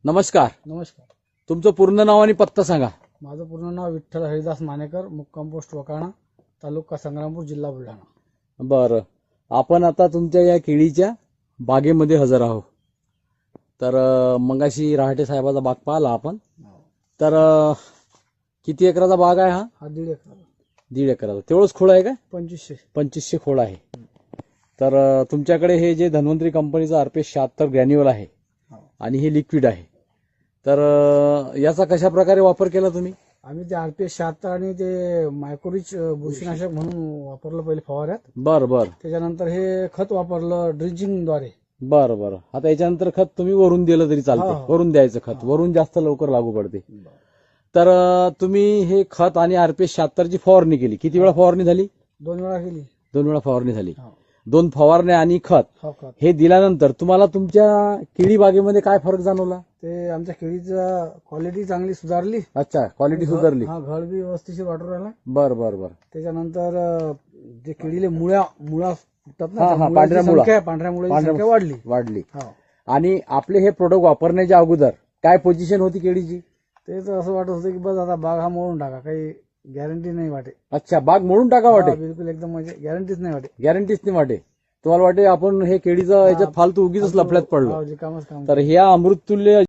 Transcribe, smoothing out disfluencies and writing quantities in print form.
नमस्कार. नमस्कार. तुमचं पूर्ण नाव आणि पत्ता सांगा. माझं पूर्ण नाव विठ्ठल हरिदास मानेकर, मुक्काम पोस्ट वकाणा, तालुका संग्रामपूर, जिल्हा बुलढाणा. बरं, आपण आता तुमच्या या केळीच्या बागेमध्ये हजर आहोत. तर मंगाशी रहाटे साहेबाचा बाग पाहिला आपण. तर किती एकराचा बाग आहे हा? हा 1.5 एकर. 1.5 एकराचा. तेवढंच खोड आहे का? 2500 खोड आहे. तर तुमच्याकडे हे जे धन्वंतरी कंपनीचं RPS 76 ग्रॅन्युअल आहे आणि हे लिक्विड आहे. तर याचा कशा प्रकारे वापर केला तुम्ही? आम्ही ते RPS 76 आणि ते मायक्रोरिच बुरशीनाशक म्हणून वापरलं पहिले फवाऱ्यात. बरं बरं. त्याच्यानंतर हे खत वापरलं ड्रिंचिंगद्वारे. बरं बरं. आता याच्यानंतर खत तुम्ही वरून दिलं तरी चालते. हो. वरून द्यायचं खत, वरून जास्त लवकर लागू पडते. तर तुम्ही हे खत आणि RPS 76 ची फवारणी केली. किती वेळा फवारणी झाली? 2 वेळा केली. 2 वेळा फवारणी झाली. हो. 2 फवारण्या आणि खत हो, खत. हे दिल्यानंतर तुम्हाला तुमच्या केळी बागेमध्ये काय फरक जाणवला? ते आमच्या केळीचं क्वालिटी चांगली सुधारली. अच्छा, क्वालिटी सुधारली. हा, घड बी व्यवस्थिशीर वाटून राहिला. बरं बरं बरं. त्याच्यानंतर जे केळीले मुळा फुटतात हा, हा, ना, पांढऱ्या मुळा. पांढऱ्या मुळाची संख्या वाढली. हो. आणि आपले हे प्रोडक्ट वापरण्याच्या अगोदर काय पोझिशन होती केळीची? ते तर असं वाटत होतं की बस आता बाग हा मोडून टाका, काही गॅरंटी नाही वाटे. अच्छा, बाग मोडून टाका वाटे? हा, बिलकुल एकदम म्हणजे गॅरंटीच नाही वाटे. गॅरंटीच नाही वाटे. तुम्हाला वाटे आपण हे केळीचं याच्यात फालतू उगीच लफड्यात पडलो. रिकामच काम. तर ह्या अमृततुल्य